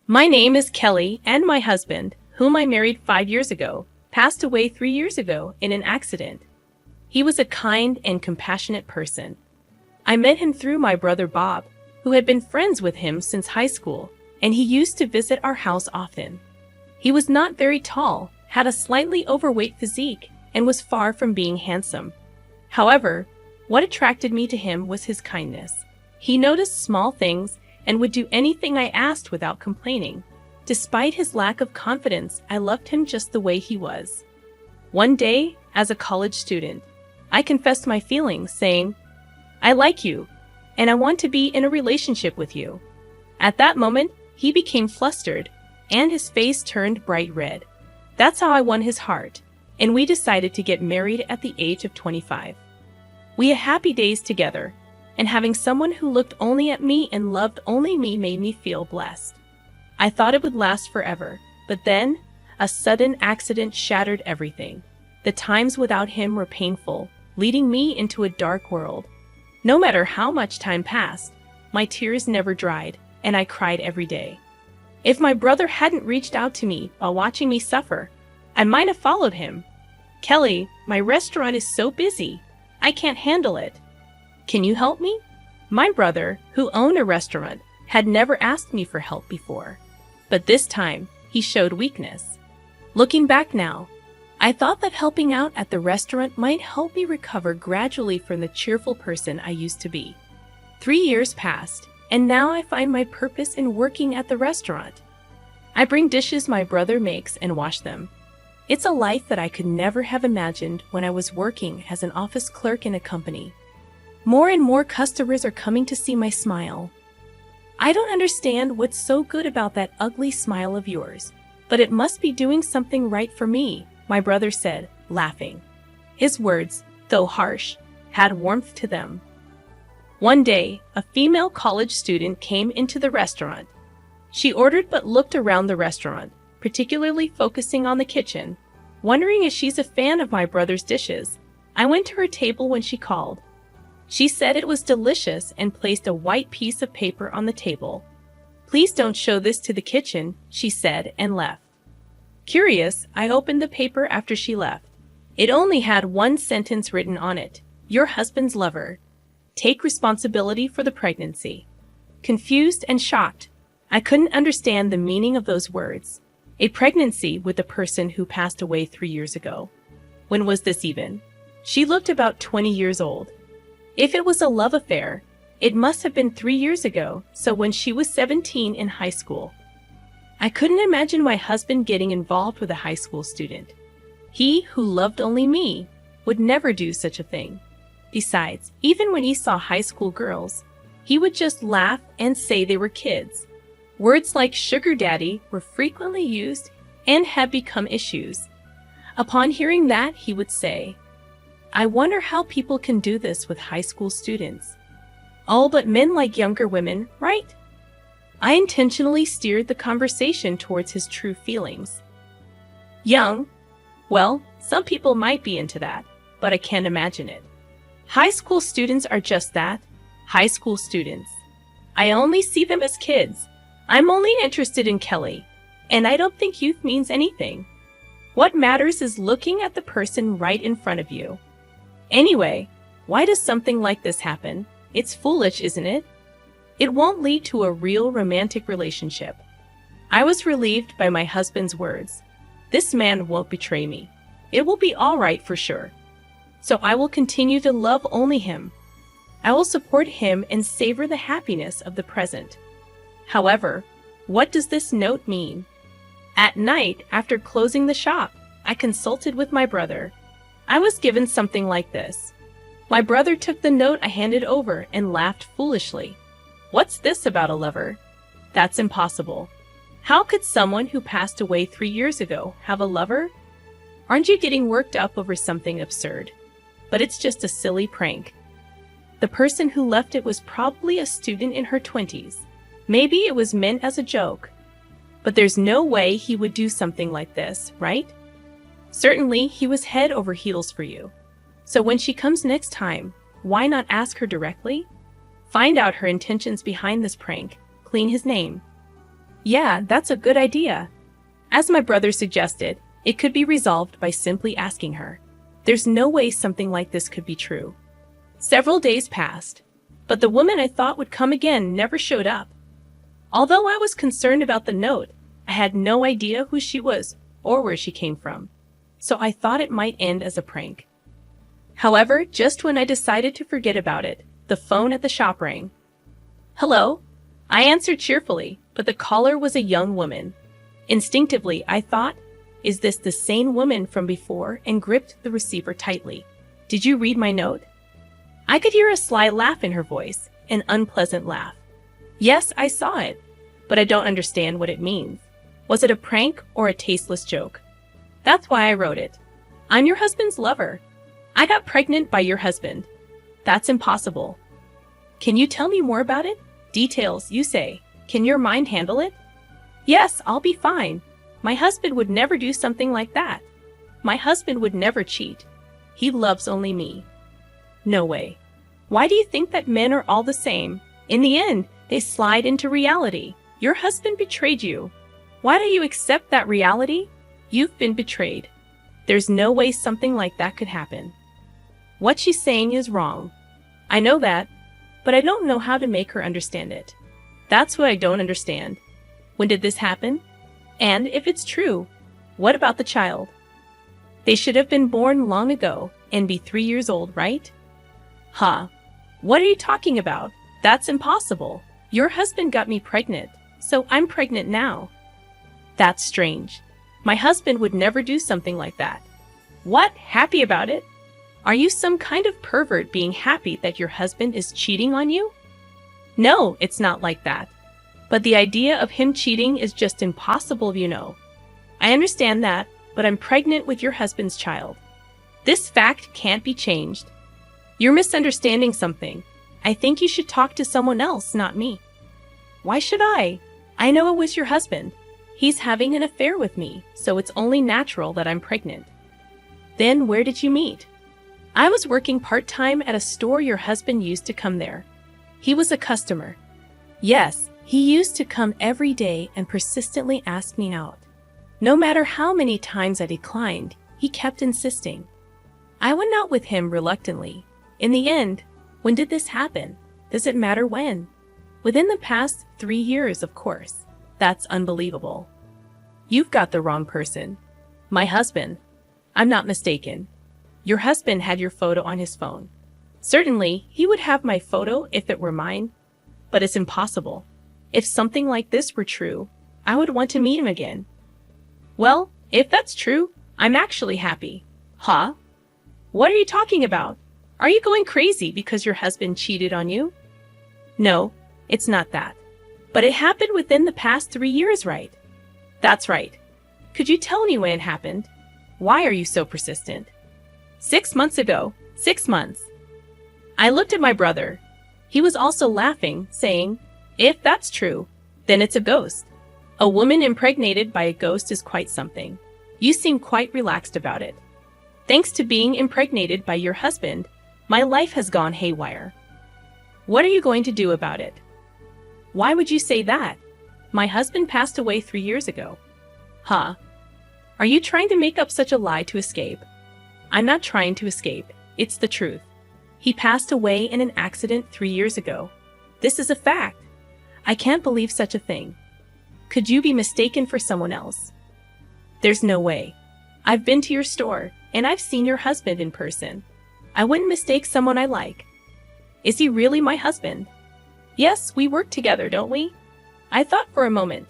My name is Kelly, and my husband, whom I married 5 years ago, passed away 3 years ago in an accident. He was a kind and compassionate person. I met him through my brother Bob, who had been friends with him since high school, and he used to visit our house often. He was not very tall, had a slightly overweight physique, and was far from being handsome. However, what attracted me to him was his kindness. He noticed small things and would do anything I asked without complaining. Despite his lack of confidence, I loved him just the way he was. One day, as a college student, I confessed my feelings, saying, "I like you, and I want to be in a relationship with you." At that moment, he became flustered, and his face turned bright red. That's how I won his heart, and we decided to get married at the age of 25. We had happy days together, and having someone who looked only at me and loved only me made me feel blessed. I thought it would last forever, but then, a sudden accident shattered everything. The times without him were painful, leading me into a dark world. No matter how much time passed, my tears never dried, and I cried every day. If my brother hadn't reached out to me while watching me suffer, I might have followed him. "Kelly, my restaurant is so busy. I can't handle it. Can you help me?" My brother, who owned a restaurant, had never asked me for help before. But this time, he showed weakness. Looking back now, I thought that helping out at the restaurant might help me recover gradually from the cheerful person I used to be. 3 years passed, and now I find my purpose in working at the restaurant. I bring dishes my brother makes and wash them. It's a life that I could never have imagined when I was working as an office clerk in a company. More and more customers are coming to see my smile. "I don't understand what's so good about that ugly smile of yours, but it must be doing something right for me," my brother said, laughing. His words, though harsh, had warmth to them. One day, a female college student came into the restaurant. She ordered but looked around the restaurant, particularly focusing on the kitchen. Wondering if she's a fan of my brother's dishes, I went to her table when she called. She said it was delicious and placed a white piece of paper on the table. "Please don't show this to the kitchen," she said, and left. Curious, I opened the paper after she left. It only had one sentence written on it: "Your husband's lover. Take responsibility for the pregnancy." Confused and shocked, I couldn't understand the meaning of those words. A pregnancy with the person who passed away 3 years ago. When was this even? She looked about 20 years old. If it was a love affair, it must have been 3 years ago, so when she was 17 in high school. I couldn't imagine my husband getting involved with a high school student. He, who loved only me, would never do such a thing. Besides, even when he saw high school girls, he would just laugh and say they were kids. Words like sugar daddy were frequently used and had become issues. Upon hearing that, he would say, "I wonder how people can do this with high school students. Oh, but men like younger women, right?" I intentionally steered the conversation towards his true feelings. Young? Well, some people might be into that, but I can't imagine it. High school students are just that, high school students. I only see them as kids. I'm only interested in Kelly, and I don't think youth means anything. What matters is looking at the person right in front of you. Anyway, why does something like this happen? It's foolish, isn't it? It won't lead to a real romantic relationship. I was relieved by my husband's words. This man won't betray me. It will be all right for sure. So I will continue to love only him. I will support him and savor the happiness of the present. However, what does this note mean? At night, after closing the shop, I consulted with my brother. I was given something like this. My brother took the note I handed over and laughed foolishly. "What's this about a lover? That's impossible. How could someone who passed away 3 years ago have a lover? Aren't you getting worked up over something absurd? But it's just a silly prank." The person who left it was probably a student in her 20s. Maybe it was meant as a joke. But there's no way he would do something like this, right? Certainly, he was head over heels for you. So when she comes next time, why not ask her directly? Find out her intentions behind this prank, clean his name. Yeah, that's a good idea. As my brother suggested, it could be resolved by simply asking her. There's no way something like this could be true. Several days passed, but the woman I thought would come again never showed up. Although I was concerned about the note, I had no idea who she was or where she came from, so I thought it might end as a prank. However, just when I decided to forget about it, the phone at the shop rang. Hello? I answered cheerfully, but the caller was a young woman. Instinctively, I thought, is this the same woman from before, and gripped the receiver tightly. Did you read my note? I could hear a sly laugh in her voice, an unpleasant laugh. Yes, I saw it, but I don't understand what it means. Was it a prank or a tasteless joke? That's why I wrote it. I'm your husband's lover. I got pregnant by your husband. That's impossible. Can you tell me more about it? Details, you say. Can your mind handle it? Yes, I'll be fine. My husband would never do something like that. My husband would never cheat. He loves only me. No way. Why do you think that men are all the same? In the end, they slide into reality. Your husband betrayed you. Why do you accept that reality? You've been betrayed. There's no way something like that could happen. What she's saying is wrong. I know that, but I don't know how to make her understand it. That's what I don't understand. When did this happen? And if it's true, what about the child? They should have been born long ago and be 3 years old, right? Huh. What are you talking about? That's impossible. Your husband got me pregnant, so I'm pregnant now. That's strange. My husband would never do something like that. What? Happy about it? Are you some kind of pervert being happy that your husband is cheating on you? No, it's not like that. But the idea of him cheating is just impossible, you know. I understand that, but I'm pregnant with your husband's child. This fact can't be changed. You're misunderstanding something. I think you should talk to someone else, not me. Why should I? I know it was your husband. He's having an affair with me, so it's only natural that I'm pregnant. Then where did you meet? I was working part-time at a store your husband used to come there. He was a customer. Yes, he used to come every day and persistently ask me out. No matter how many times I declined, he kept insisting. I went out with him reluctantly. In the end, when did this happen? Does it matter when? Within the past 3 years, of course. That's unbelievable. You've got the wrong person. My husband. I'm not mistaken. Your husband had your photo on his phone. Certainly, he would have my photo if it were mine, but it's impossible. If something like this were true, I would want to meet him again. Well, if that's true, I'm actually happy. Huh? What are you talking about? Are you going crazy because your husband cheated on you? No, it's not that. But it happened within the past 3 years, right? That's right. Could you tell me when it happened? Why are you so persistent? 6 months ago. 6 months. I looked at my brother. He was also laughing, saying, if that's true, then it's a ghost. A woman impregnated by a ghost is quite something. You seem quite relaxed about it. Thanks to being impregnated by your husband, my life has gone haywire. What are you going to do about it? Why would you say that? My husband passed away 3 years ago. Huh? Are you trying to make up such a lie to escape? I'm not trying to escape. It's the truth. He passed away in an accident 3 years ago. This is a fact. I can't believe such a thing. Could you be mistaken for someone else? There's no way. I've been to your store, and I've seen your husband in person. I wouldn't mistake someone I like. Is he really my husband? Yes, we work together, don't we? I thought for a moment.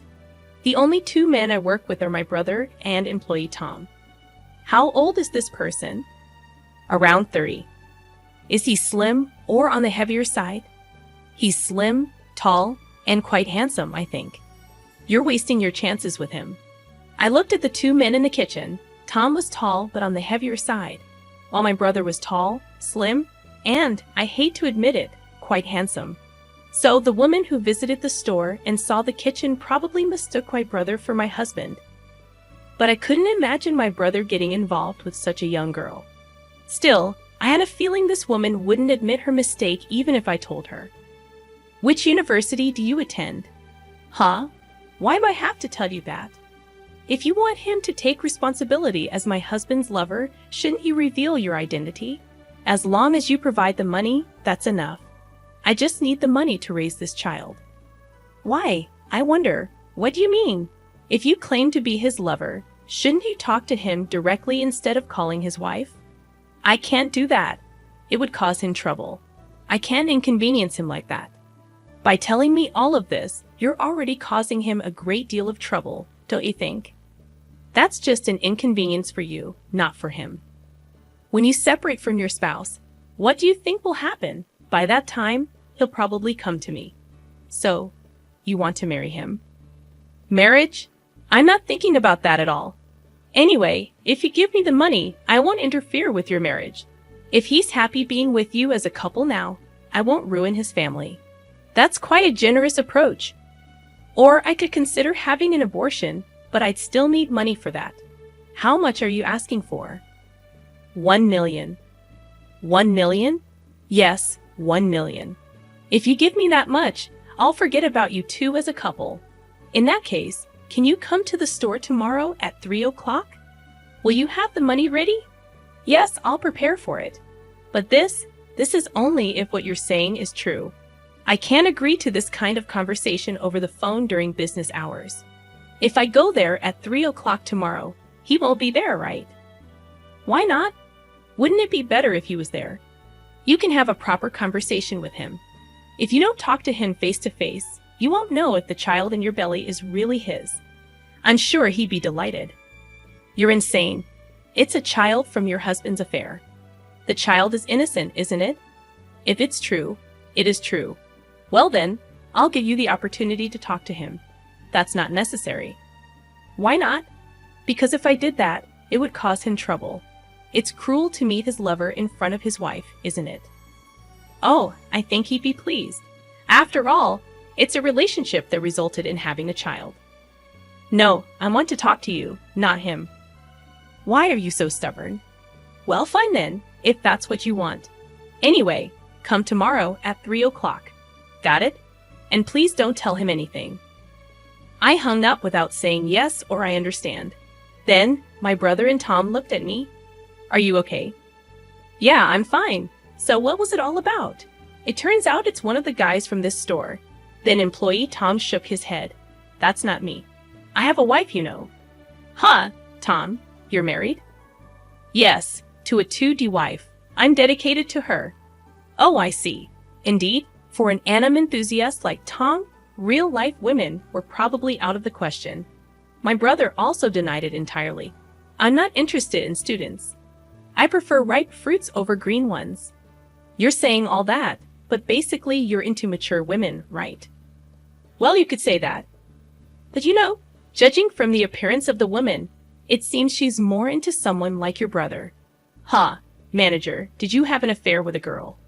The only 2 men I work with are my brother and employee Tom. How old is this person? Around 30. Is he slim or on the heavier side? He's slim, tall, and quite handsome, I think. You're wasting your chances with him. I looked at the 2 men in the kitchen. Tom was tall but on the heavier side, while my brother was tall, slim, and, I hate to admit it, quite handsome. So the woman who visited the store and saw the kitchen probably mistook my brother for my husband. But I couldn't imagine my brother getting involved with such a young girl. Still, I had a feeling this woman wouldn't admit her mistake even if I told her. Which university do you attend? Huh? Why do I have to tell you that? If you want him to take responsibility as my husband's lover, shouldn't you reveal your identity? As long as you provide the money, that's enough. I just need the money to raise this child. Why? I wonder. What do you mean? If you claim to be his lover, shouldn't you talk to him directly instead of calling his wife? I can't do that. It would cause him trouble. I can't inconvenience him like that. By telling me all of this, you're already causing him a great deal of trouble, don't you think? That's just an inconvenience for you, not for him. When you separate from your spouse, what do you think will happen? By that time, he'll probably come to me. So, you want to marry him? Marriage? I'm not thinking about that at all. Anyway, if you give me the money, I won't interfere with your marriage. If he's happy being with you as a couple now, I won't ruin his family. That's quite a generous approach. Or I could consider having an abortion, but I'd still need money for that. How much are you asking for? 1 million. 1 million? Yes, 1 million. If you give me that much, I'll forget about you two as a couple. In that case, can you come to the store tomorrow at 3 o'clock? Will you have the money ready? Yes, I'll prepare for it. But this is only if what you're saying is true. I can't agree to this kind of conversation over the phone during business hours. If I go there at 3 o'clock tomorrow, he won't be there, right? Why not? Wouldn't it be better if he was there? You can have a proper conversation with him. If you don't talk to him face to face, you won't know if the child in your belly is really his. I'm sure he'd be delighted. You're insane. It's a child from your husband's affair. The child is innocent, isn't it? If it's true, it is true. Well then, I'll give you the opportunity to talk to him. That's not necessary. Why not? Because if I did that, it would cause him trouble. It's cruel to meet his lover in front of his wife, isn't it? Oh, I think he'd be pleased. After all, it's a relationship that resulted in having a child. No, I want to talk to you, not him. Why are you so stubborn? Well, fine then, if that's what you want. Anyway, come tomorrow at 3 o'clock. Got it? And please don't tell him anything. I hung up without saying yes or I understand. Then, my brother and Tom looked at me. Are you okay? Yeah, I'm fine. So what was it all about? It turns out it's one of the guys from this store. Then employee Tom shook his head. That's not me. I have a wife, you know. Huh, Tom, you're married? Yes, to a 2D wife. I'm dedicated to her. Oh, I see. Indeed, for an anime enthusiast like Tom, real-life women were probably out of the question. My brother also denied it entirely. I'm not interested in students. I prefer ripe fruits over green ones. You're saying all that, but basically you're into mature women, right? Well, you could say that. But you know, judging from the appearance of the woman, it seems she's more into someone like your brother. Huh, manager, did you have an affair with a girl?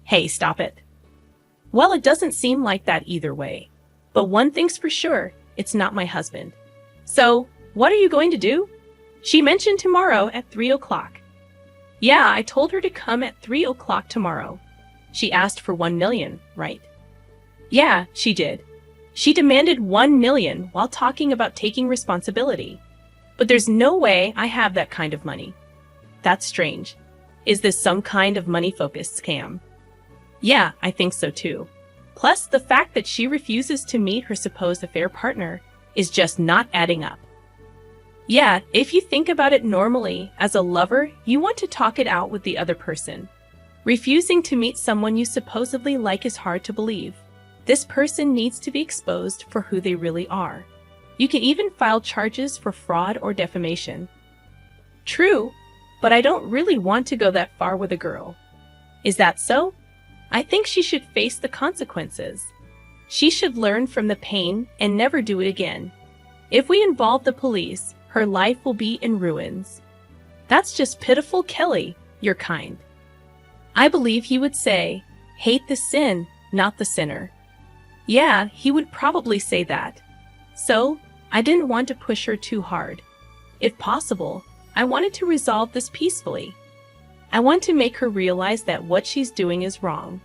Hey, stop it. Well, it doesn't seem like that either way. But one thing's for sure, it's not my husband. So, what are you going to do? She mentioned tomorrow at 3 o'clock. Yeah, I told her to come at 3 o'clock tomorrow. She asked for 1 million, right? Yeah, she did. She demanded 1 million while talking about taking responsibility. But there's no way I have that kind of money. That's strange. Is this some kind of money-focused scam? Yeah, I think so too. Plus, the fact that she refuses to meet her supposed affair partner is just not adding up. Yeah, if you think about it normally, as a lover, you want to talk it out with the other person. Refusing to meet someone you supposedly like is hard to believe. This person needs to be exposed for who they really are. You can even file charges for fraud or defamation. True, but I don't really want to go that far with a girl. Is that so? I think she should face the consequences. She should learn from the pain and never do it again. If we involve the police, her life will be in ruins. That's just pitiful, Kelly. You're kind. I believe he would say, hate the sin, not the sinner. Yeah, he would probably say that. So, I didn't want to push her too hard. If possible, I wanted to resolve this peacefully. I want to make her realize that what she's doing is wrong.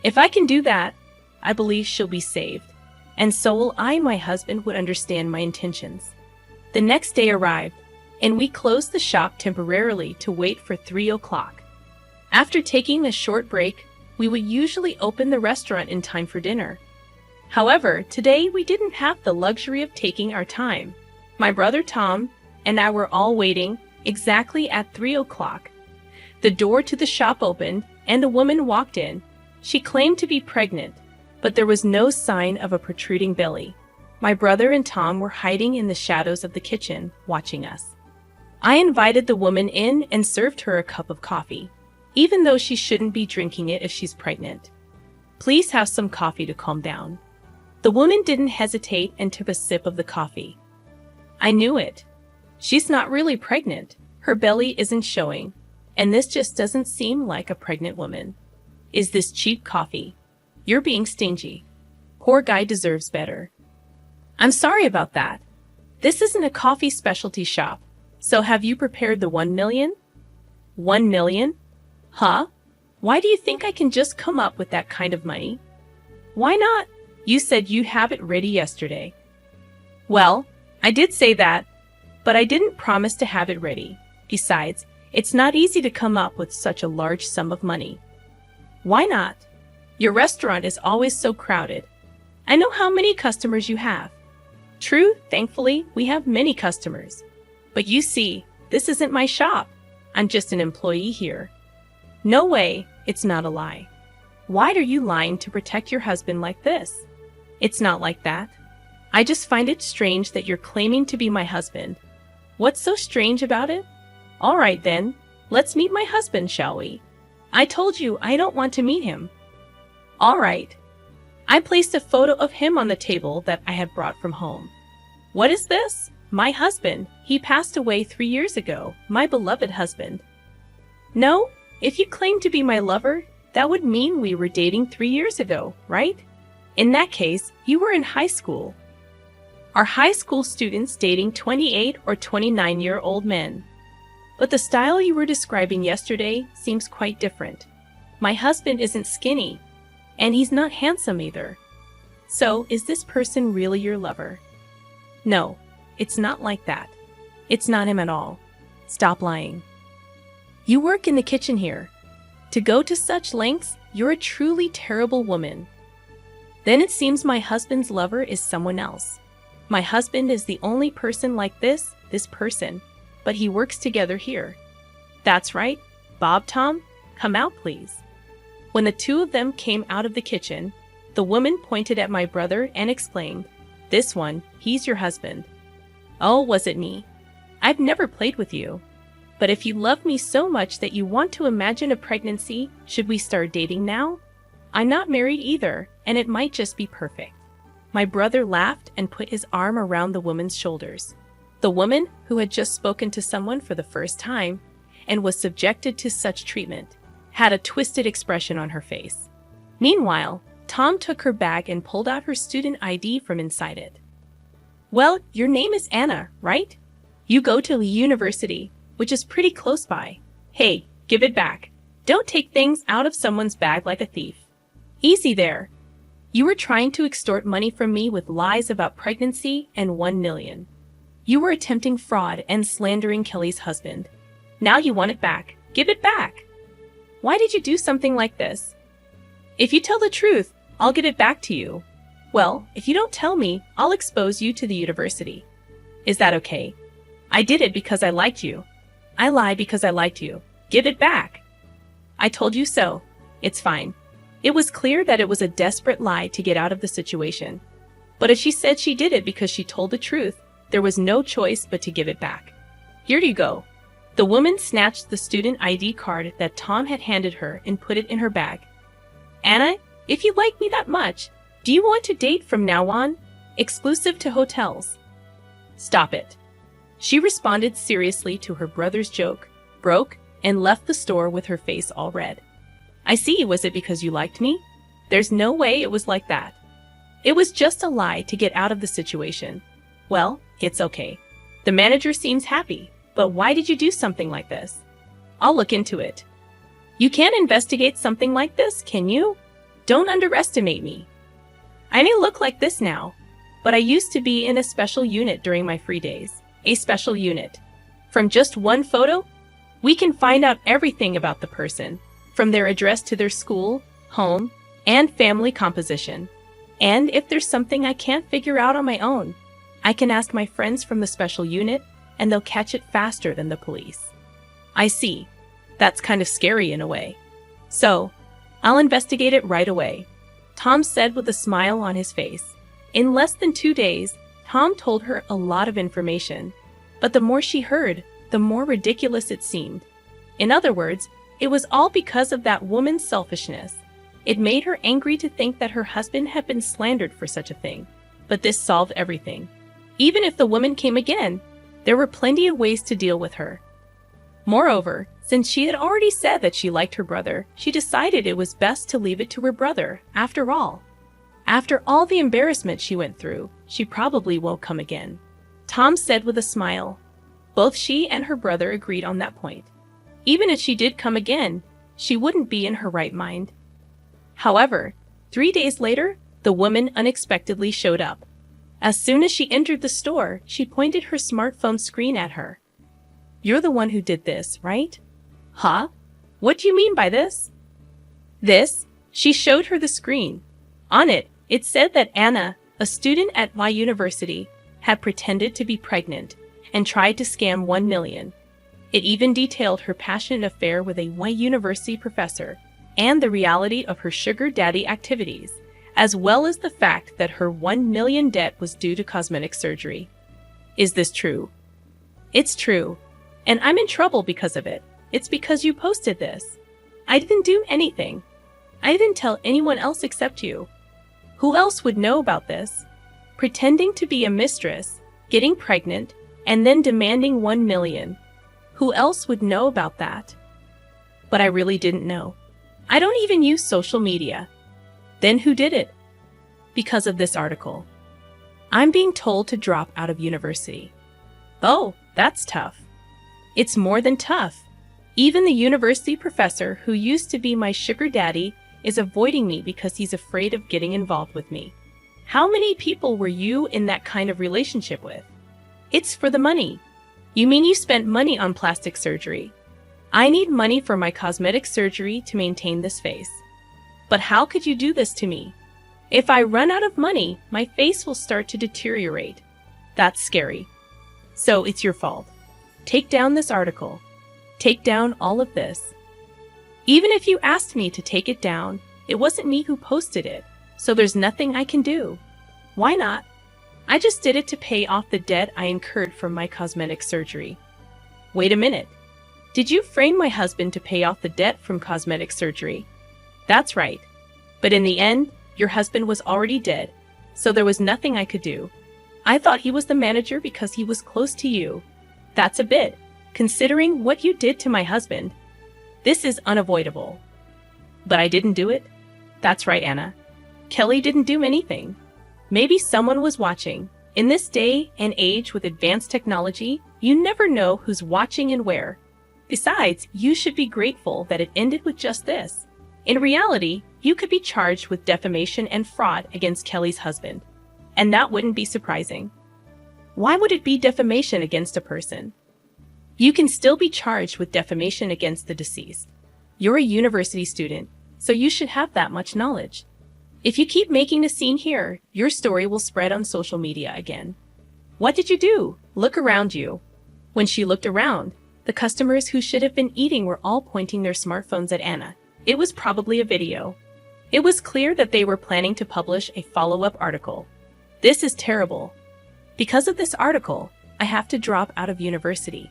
If I can do that, I believe she'll be saved. and so will I and my husband would understand my intentions. The next day arrived, and we closed the shop temporarily to wait for 3 o'clock. After taking a short break, we would usually open the restaurant in time for dinner. However, today we didn't have the luxury of taking our time. My brother Tom and I were all waiting exactly at 3 o'clock. The door to the shop opened, and a woman walked in. She claimed to be pregnant, but there was no sign of a protruding belly. My brother and Tom were hiding in the shadows of the kitchen, watching us. I invited the woman in and served her a cup of coffee, even though she shouldn't be drinking it if she's pregnant. Please have some coffee to calm down. The woman didn't hesitate and took a sip of the coffee. I knew it. She's not really pregnant. Her belly isn't showing, and this just doesn't seem like a pregnant woman. Is this cheap coffee? You're being stingy. Poor guy deserves better. I'm sorry about that. This isn't a coffee specialty shop. So have you prepared the 1 million? 1 million? Huh? Why do you think I can just come up with that kind of money? Why not? You said you have it ready yesterday. Well, I did say that, but I didn't promise to have it ready. Besides, it's not easy to come up with such a large sum of money. Why not? Your restaurant is always so crowded. I know how many customers you have. True, thankfully, we have many customers. But you see, this isn't my shop. I'm just an employee here. No way, it's not a lie. Why are you lying to protect your husband like this? It's not like that. I just find it strange that you're claiming to be my husband. What's so strange about it? All right then, let's meet my husband, shall we? I told you I don't want to meet him. All right. I placed a photo of him on the table that I had brought from home. What is this? My husband. He passed away 3 years ago, my beloved husband. No, if you claim to be my lover, that would mean we were dating 3 years ago, right? In that case, you were in high school. Are high school students dating 28 or 29-year-old men? But the style you were describing yesterday seems quite different. My husband isn't skinny, and he's not handsome either. So, is this person really your lover? No, it's not like that. It's not him at all. Stop lying. You work in the kitchen here. To go to such lengths, you're a truly terrible woman. Then it seems my husband's lover is someone else. My husband is the only person like this person, but he works together here. That's right. Bob, Tom, come out, please. When the two of them came out of the kitchen, the woman pointed at my brother and explained, "This one, he's your husband." Oh, was it me? I've never played with you. But if you love me so much that you want to imagine a pregnancy, should we start dating now? I'm not married either, and it might just be perfect. My brother laughed and put his arm around the woman's shoulders. The woman, who had just spoken to someone for the first time and was subjected to such treatment, had a twisted expression on her face. Meanwhile, Tom took her bag and pulled out her student ID from inside it. Well, your name is Anna, right? You go to the university, which is pretty close by. Hey, give it back. Don't take things out of someone's bag like a thief. Easy there. You were trying to extort money from me with lies about pregnancy and 1 million. You were attempting fraud and slandering Kelly's husband. Now you want it back. Give it back. Why did you do something like this? If you tell the truth, I'll give it back to you. Well, if you don't tell me, I'll expose you to the university. Is that okay? I did it because I liked you. I lied because I liked you. Give it back. I told you so. It's fine. It was clear that it was a desperate lie to get out of the situation. But if she said she did it because she told the truth, there was no choice but to give it back. Here you go. The woman snatched the student ID card that Tom had handed her and put it in her bag. Anna, if you like me that much, do you want to date from now on? Exclusive to hotels. Stop it. She responded seriously to her brother's joke, broke, and left the store with her face all red. I see, was it because you liked me? There's no way it was like that. It was just a lie to get out of the situation. Well, it's okay. The manager seems happy, but why did you do something like this? I'll look into it. You can't investigate something like this, can you? Don't underestimate me. I may look like this now, but I used to be in a special unit during my free days. A special unit. From just one photo, we can find out everything about the person, from their address to their school, home, and family composition. And if there's something I can't figure out on my own, I can ask my friends from the special unit, and they'll catch it faster than the police. I see. That's kind of scary in a way. So, I'll investigate it right away, Tom said with a smile on his face. In less than 2 days, Tom told her a lot of information, but the more she heard, the more ridiculous it seemed. In other words, it was all because of that woman's selfishness. It made her angry to think that her husband had been slandered for such a thing. But this solved everything. Even if the woman came again, there were plenty of ways to deal with her. Moreover, since she had already said that she liked her brother, she decided it was best to leave it to her brother, after all. After all the embarrassment she went through, she probably won't come again, Tom said with a smile. Both she and her brother agreed on that point. Even if she did come again, she wouldn't be in her right mind. However, 3 days later, the woman unexpectedly showed up. As soon as she entered the store, she pointed her smartphone screen at her. You're the one who did this, right? Huh? What do you mean by this? This? She showed her the screen. On it, it said that Anna, a student at my university, had pretended to be pregnant and tried to scam 1 million. It even detailed her passionate affair with a Y University professor and the reality of her sugar daddy activities, as well as the fact that her 1 million debt was due to cosmetic surgery. Is this true? It's true, and I'm in trouble because of it. It's because you posted this. I didn't do anything. I didn't tell anyone else except you. Who else would know about this? Pretending to be a mistress, getting pregnant, and then demanding 1 million. Who else would know about that? But I really didn't know. I don't even use social media. Then who did it? Because of this article. I'm being told to drop out of university. Oh, that's tough. It's more than tough. Even the university professor who used to be my sugar daddy is avoiding me because he's afraid of getting involved with me. How many people were you in that kind of relationship with? It's for the money. You mean you spent money on plastic surgery? I need money for my cosmetic surgery to maintain this face. But how could you do this to me? If I run out of money, my face will start to deteriorate. That's scary. So it's your fault. Take down this article. Take down all of this. Even if you asked me to take it down, it wasn't me who posted it, so there's nothing I can do. Why not? I just did it to pay off the debt I incurred from my cosmetic surgery. Wait a minute. Did you frame my husband to pay off the debt from cosmetic surgery? That's right. But in the end, your husband was already dead, so there was nothing I could do. I thought he was the manager because he was close to you. That's a bit, considering what you did to my husband. This is unavoidable. But I didn't do it? That's right, Anna. Kelly didn't do anything. Maybe someone was watching. In this day and age with advanced technology, you never know who's watching and where. Besides, you should be grateful that it ended with just this. In reality, you could be charged with defamation and fraud against Kelly's husband. And that wouldn't be surprising. Why would it be defamation against a person? You can still be charged with defamation against the deceased. You're a university student, so you should have that much knowledge. If you keep making a scene here, your story will spread on social media again. What did you do? Look around you. When she looked around, the customers who should have been eating were all pointing their smartphones at Anna. It was probably a video. It was clear that they were planning to publish a follow-up article. This is terrible. Because of this article, I have to drop out of university,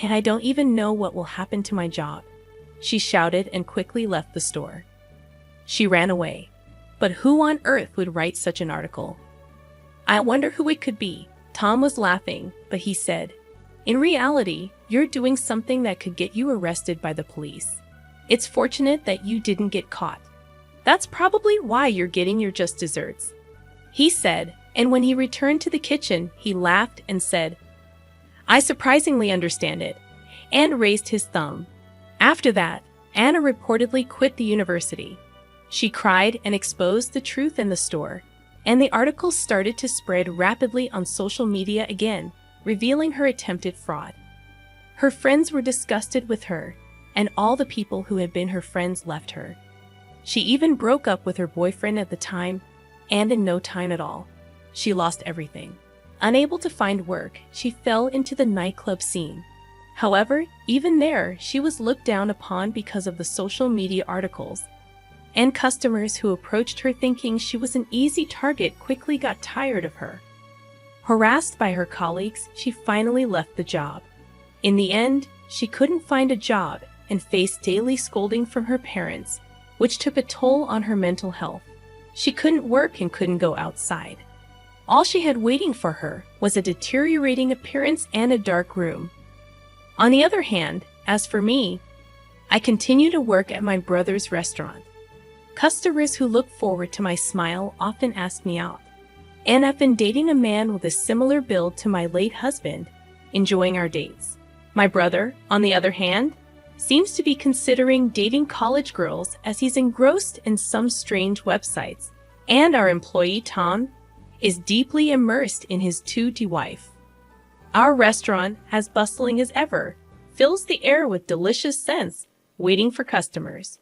and I don't even know what will happen to my job. She shouted and quickly left the store. She ran away. But who on earth would write such an article? I wonder who it could be. Tom was laughing, but he said, in reality, you're doing something that could get you arrested by the police. It's fortunate that you didn't get caught. That's probably why you're getting your just desserts, he said, and when he returned to the kitchen, he laughed and said, I surprisingly understand it, and raised his thumb. After that, Anna reportedly quit the university. She cried and exposed the truth in the store. And the article started to spread rapidly on social media again, revealing her attempted fraud. Her friends were disgusted with her, and all the people who had been her friends left her. She even broke up with her boyfriend at the time, and in no time at all, she lost everything. Unable to find work, she fell into the nightclub scene. However, even there, she was looked down upon because of the social media articles, and customers who approached her thinking she was an easy target quickly got tired of her. Harassed by her colleagues, she finally left the job. In the end, she couldn't find a job and faced daily scolding from her parents, which took a toll on her mental health. She couldn't work and couldn't go outside. All she had waiting for her was a deteriorating appearance and a dark room. On the other hand, as for me, I continue to work at my brother's restaurant. Customers who look forward to my smile often ask me out. And I've been dating a man with a similar build to my late husband, enjoying our dates. My brother, on the other hand, seems to be considering dating college girls as he's engrossed in some strange websites. And our employee, Tom, is deeply immersed in his 2D wife. Our restaurant, as bustling as ever, fills the air with delicious scents, waiting for customers.